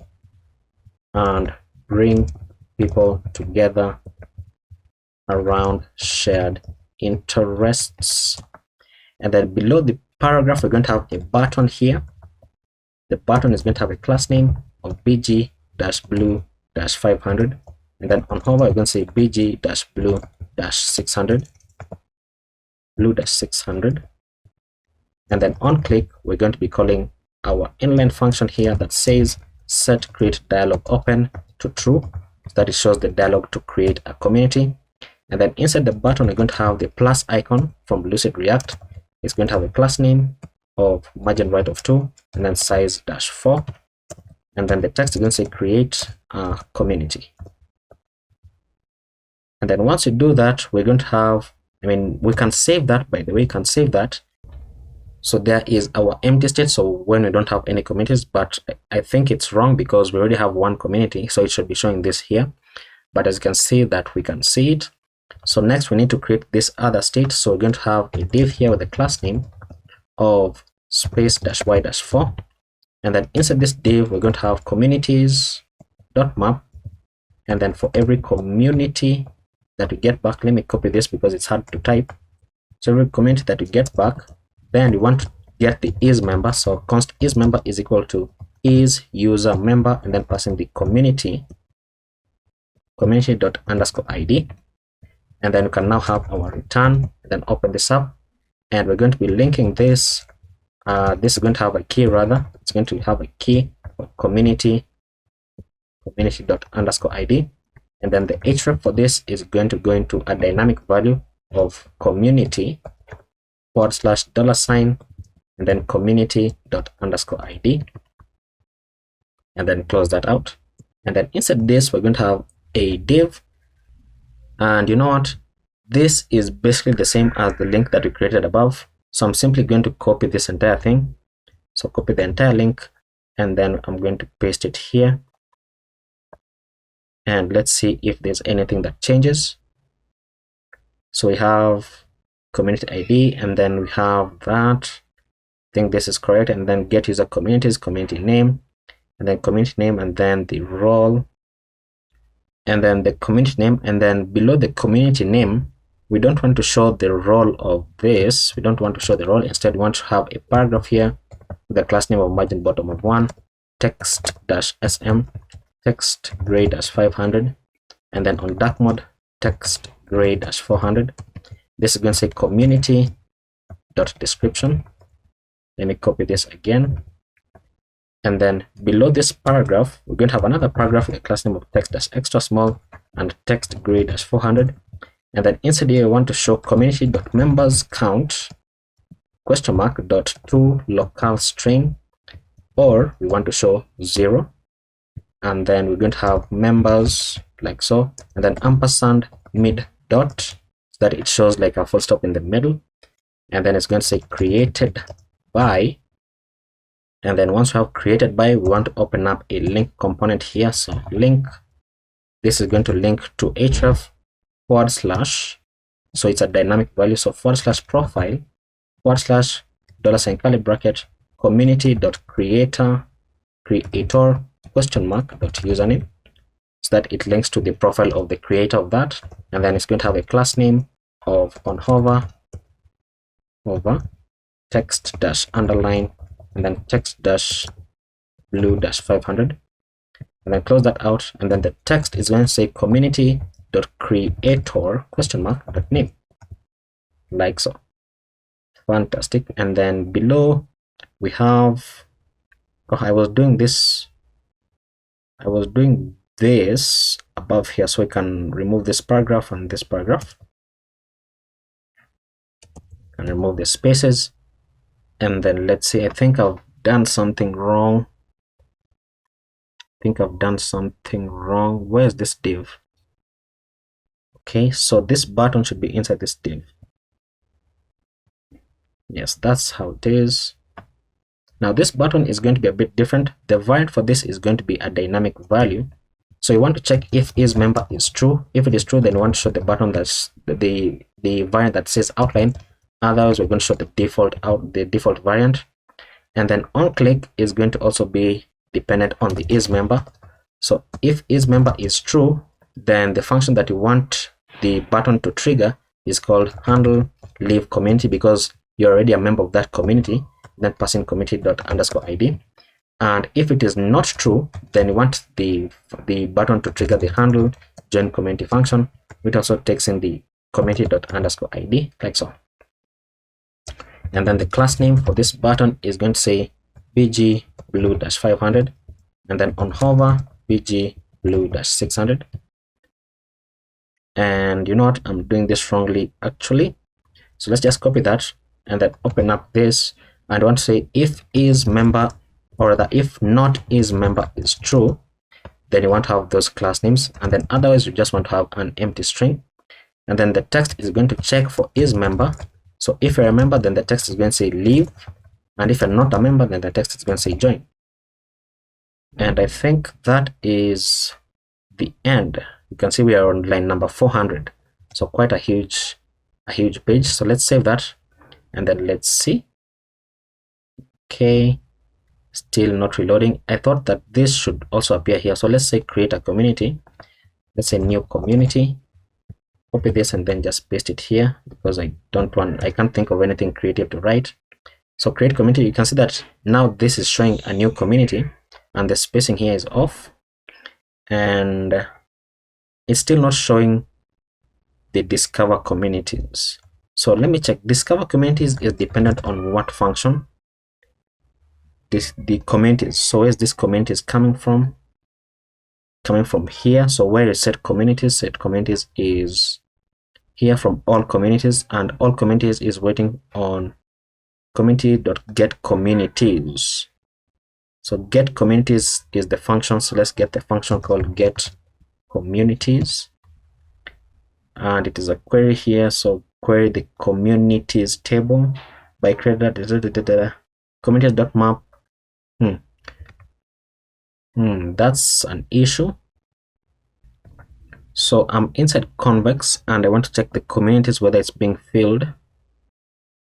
and bring people together around shared interests. And then below the paragraph we're going to have a button here. The button is going to have a class name of bg-blue-500, and then on hover we're going to say bg-blue-600, and then on click we're going to be calling our inline function here that says set create dialog open to true, so that it shows the dialog to create a community. And then inside the button we're going to have the plus icon from Lucid React. It's going to have a class name of margin right of 2, and then size dash 4, and then the text is going to say create a community. And then once you do that, we're going to have, we can save that, by the way, you can save that. So there is our empty state, so when we don't have any communities, but I think it's wrong because we already have one community, so it should be showing this here. But as you can see that we can see it. So next we need to create this other state, so we're going to have a div here with a class name of space dash y dash 4, and then inside this div we're going to have communities.map, and then for every community that we get back, let me copy this because it's hard to type. So every community that we get back, then we want to get the is member, so const is member is equal to is user member, and then passing the community _id, and then we can now have our return. Then open this up, and we're going to be linking this. This is going to have a key, rather it's going to have a key for community _id, and then the href for this is going to go into a dynamic value of community /$, and then community._id. and then close that out. And then inside this, we're going to have a div. And you know what? This is basically the same as the link that we created above. So I'm simply going to copy this entire thing. So copy the entire link, and then I'm going to paste it here. And let's see if there's anything that changes. So we have community ID, and then we have that. I think this is correct. And then get user communities, community name, and then community name, and then the role, and then the community name. And then below the community name, we don't want to show the role of this. We don't want to show the role. Instead, we want to have a paragraph here with the class name of margin bottom of 1, text-sm, text gray-500, and then on dark mode, text gray-400. This is going to say community dot description. Let me copy this again. And then below this paragraph, we're going to have another paragraph with a class name of text-extra small and text gray-400. And then inside here, we want to show community.members count $.to local string, or we want to show 0. And then we're going to have members like so, and then ampersand mid dot, so that it shows like a full stop in the middle. And then it's going to say created by. And then once we have created by, we want to open up a link component here. So link, this is going to link to href /, so it's a dynamic value, so /profile $sign bracket community.creator $username, so that it links to the profile of the creator of that. And then it's going to have a class name of on hover text underline, and then text blue 500, and then close that out. And then the text is going to say community.creator $name, like so. Fantastic. And then below we have, I was doing this above here, so I can remove this paragraph and this paragraph, and remove the spaces. And then let's see, I think I've done something wrong. Where's this div? Okay, so this button should be inside this div. Yes, that's how it is. Now this button is going to be a bit different. The variant for this is going to be a dynamic value. So you want to check if isMember is true. If it is true, then you want to show the button that's the variant that says outline. Otherwise, we're going to show the default variant. And then onClick is going to also be dependent on the isMember. So if isMember is true, then the function that you want the button to trigger is called handle leave community, because you're already a member of that community. Then pass in community._id. And if it is not true, then you want the button to trigger the handle join community function, which also takes in the community._id, like so. And then the class name for this button is going to say bg blue 500, and then on hover bg blue 600. And you know what, I'm doing this wrongly actually, so let's just copy that and then open up this. And I want to say if isMember, or rather if not isMember is true, then you want to have those class names, and then otherwise you just want to have an empty string. And then the text is going to check for isMember. So if you're a member, then the text is going to say leave, and if you're not a member, then the text is going to say join. And I think that is the end. You can see we are on line number 400, so quite a huge page. So let's save that, and then let's see. Okay, still not reloading. I thought that this should also appear here, so let's say create a community. Let's say new community. Copy this and then just paste it here, because I can't think of anything creative to write. So create community. You can see that now this is showing a new community, and the spacing here is off, and it's still not showing the discover communities. So let me check. Discover communities is dependent on what function? The communities. So where's this community is coming from? Coming from here. So where is set communities is here from all communities, and all communities is waiting on community.getCommunities. So get communities is the function. So let's get the function called get communities, and it is a query here. So query the communities table by creator communities.map. That's an issue. So I'm inside convex and I want to check the communities whether it's being filled.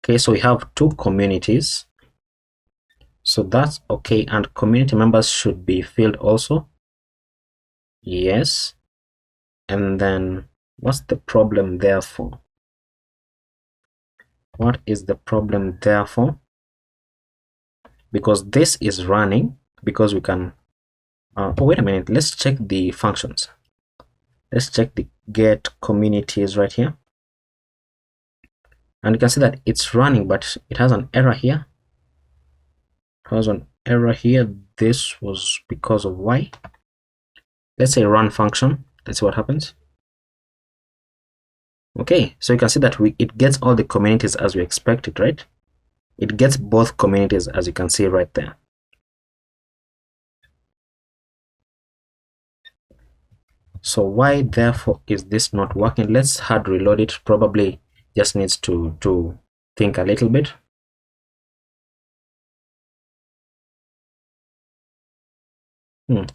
Okay, so we have 2 communities, so that's okay, and community members should be filled also. Yes. And then what's the problem therefore? What is the problem therefore? Because this is running, because we can oh, wait a minute, let's check the functions. Let's check the get communities right here, and you can see that it's running, but it has an error here. It has an error here. This was because of why. Let's say run function. Let's see what happens. Okay, so you can see that it gets all the communities as we expected, right? It gets both communities, as you can see right there. So why therefore is this not working? Let's hard reload it. Probably just needs to think a little bit.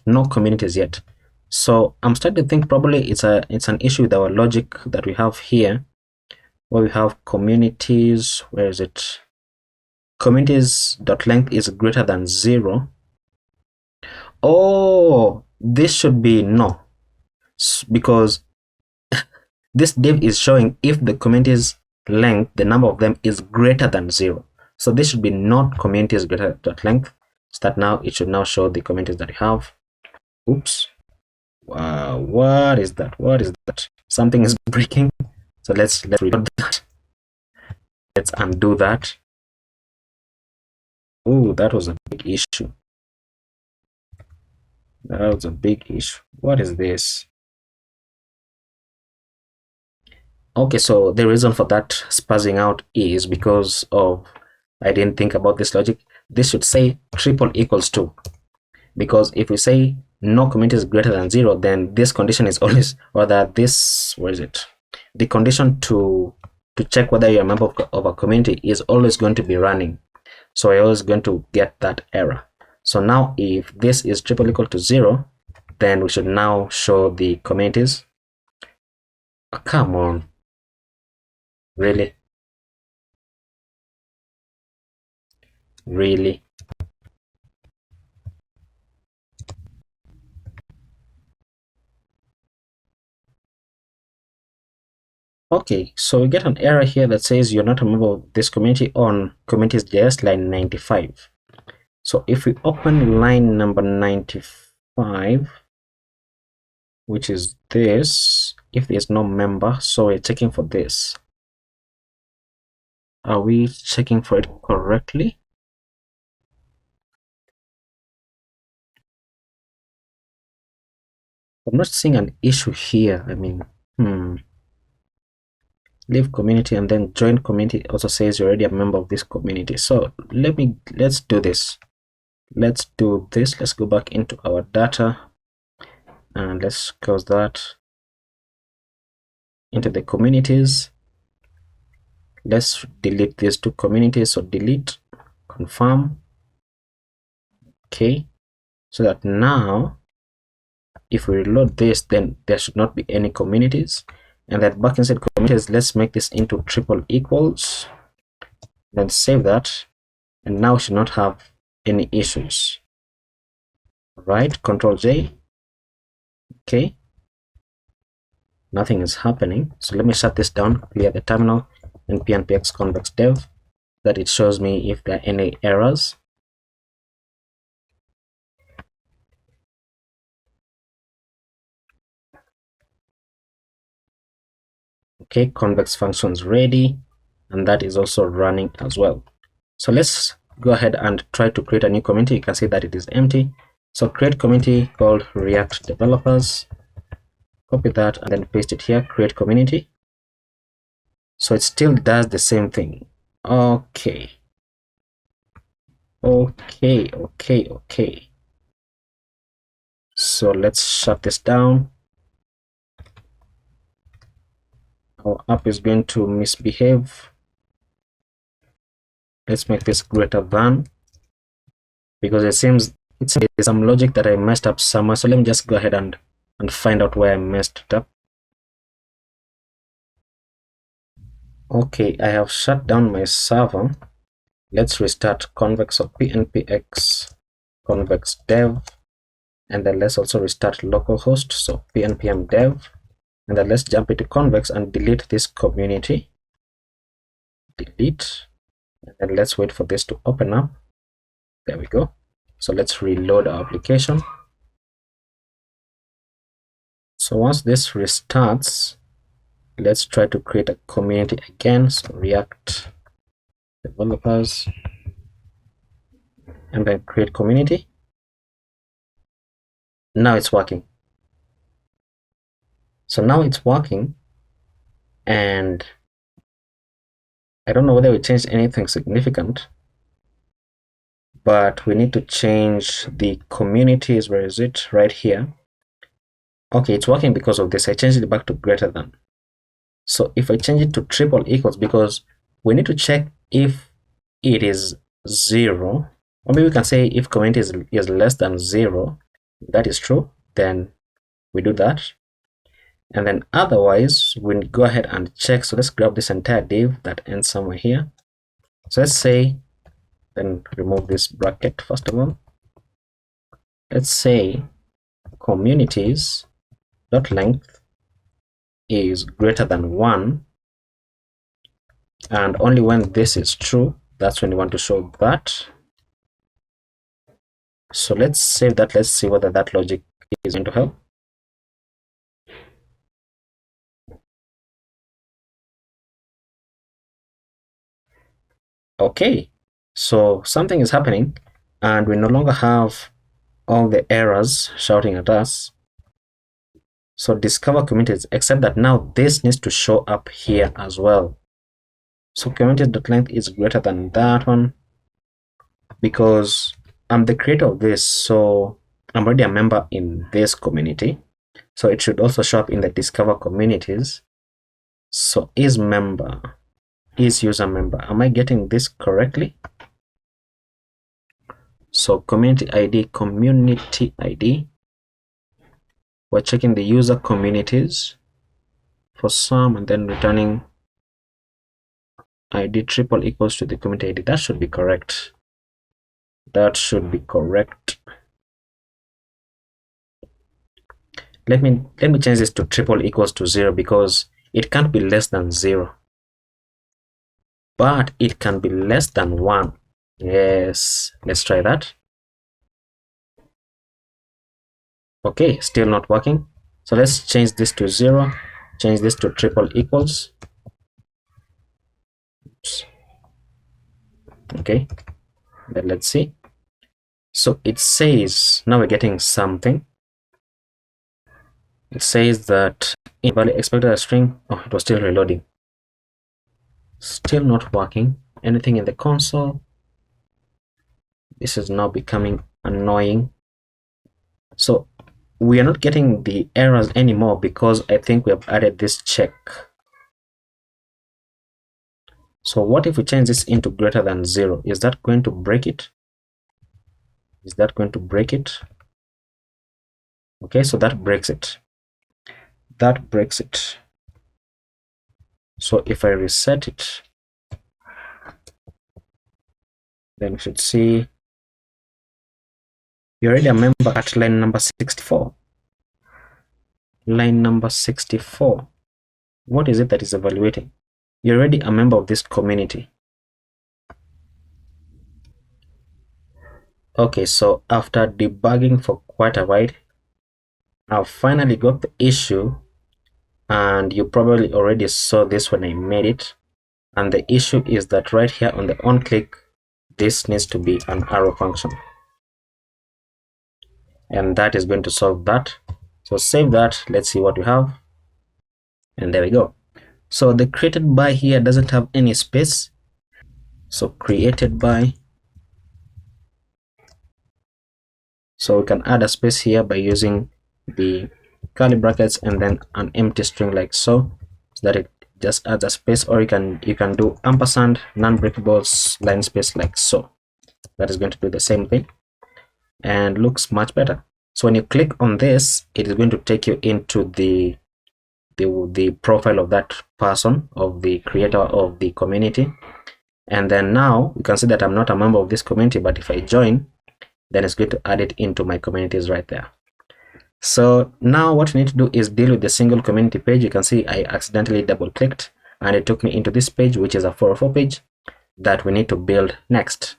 No communities yet. So I'm starting to think probably it's an issue with our logic that we have here, where we have communities. Where is it? Communities.length is greater than 0. Oh, this should be no, because this div is showing if the communities length, the number of them, is greater than 0. So this should be not communities greater than length. So that now it should now show the communities that we have. Oops. What is that? What is that? Something is breaking. So let's reload that. Let's undo that. Oh, that was a big issue. That was a big issue. What is this? Okay, so the reason for that spazzing out is because of I didn't think about this logic. This should say triple equals 2, because if we say no community is greater than 0, then this condition is always, or that this, where is it? The condition to check whether you're a member of a community is always going to be running. So we're always going to get that error. So now if this is triple equal to 0, then we should now show the communities. Oh, come on. Really? Really? Okay, so we get an error here that says you're not a member of this community on communities.js line 95. So if we open line number 95, which is this, if there's no member, so we're checking for this. Are we checking for it correctly? I'm not seeing an issue here. I mean, leave community and then join community also says you're already a member of this community. So let's do this. Let's do this. Let's go back into our data and let's close that. Into the communities, let's delete these 2 communities. So delete, confirm. Okay, so that now if we reload this, then there should not be any communities. And that back inside communities, let's make this into triple equals, then save that, and now we should not have any issues. Right, Control J. Okay, nothing is happening. So let me shut this down, clear the terminal, and npx convex dev, that it shows me if there are any errors. Okay, convex functions ready, and that is also running as well. So let's go ahead and try to create a new community. You can see that it is empty. So create community called React Developers. Copy that and then paste it here, create community. So it still does the same thing. Okay. Okay. So let's shut this down. Our app is going to misbehave. Let's make this greater than, because it seems it's some logic that I messed up somewhere. So let me just go ahead and find out where I messed it up. Okay, I have shut down my server. Let's restart convex or pnpx convex dev, and then let's also restart localhost, so pnpm dev, and then let's jump into convex and delete this community. Delete, and then let's wait for this to open up. There we go. So let's reload our application. So once this restarts, let's try to create a community again. So React developers, and then create community. Now it's working. So now it's working, and I don't know whether we changed anything significant, but we need to change the communities. Where is it? Right here. Okay, it's working because of this. I changed it back to greater than. So if I change it to triple equals, because we need to check if it is 0, or maybe we can say if community is less than 0, that is true, then we do that. And then otherwise, we go ahead and check. So let's grab this entire div that ends somewhere here. So let's say, then remove this bracket first of all. Let's say communities dot length is greater than 1, and only when this is true, that's when you want to show that. So let's save that. Let's see whether that logic is going to help. Okay, so something is happening, and we no longer have all the errors shouting at us. So discover communities, except that now this needs to show up here as well. So communities.length is greater than that one, because I'm the creator of this, so I'm already a member in this community. So it should also show up in the discover communities. So is member, is user member. Am I getting this correctly? So community ID, we're checking the user communities for some, and then returning ID triple equals to the community ID. That should be correct. That should be correct. Let me change this to triple equals to 0, because it can't be less than 0, but it can be less than 1. Yes, let's try that. Okay, still not working. So let's change this to 0, change this to triple equals. Oops. Okay, then let's see. So it says, now we're getting something. It says that in value expected a string. Oh, it was still reloading. Still not working. Anything in the console? This is now becoming annoying. So we are not getting the errors anymore, because I think we have added this check. So what if we change this into greater than 0? Is that going to break it? Is that going to break it? Okay, so that breaks it. That breaks it. So if I reset it, then we should see you're already a member at line number 64. Line number 64. What is it that is evaluating? You're already a member of this community. Okay, so after debugging for quite a while, I've finally got the issue, and you probably already saw this when I made it. And the issue is that right here on the on click, this needs to be an arrow function, and that is going to solve that. So save that. Let's see what we have, and there we go. So the created by here doesn't have any space, so created by, So we can add a space here by using the curly brackets and then an empty string like so that it just adds a space, or you can do ampersand non-breakable line space like so. That is going to do the same thing and looks much better. So when you click on this, it is going to take you into the profile of that person, of the creator of the community. And then now you can see that I'm not a member of this community, but if I join, then it's going to add it into my communities right there. So now what you need to do is deal with the single community page. You can see I accidentally double clicked and it took me into this page, which is a 404 page that we need to build next.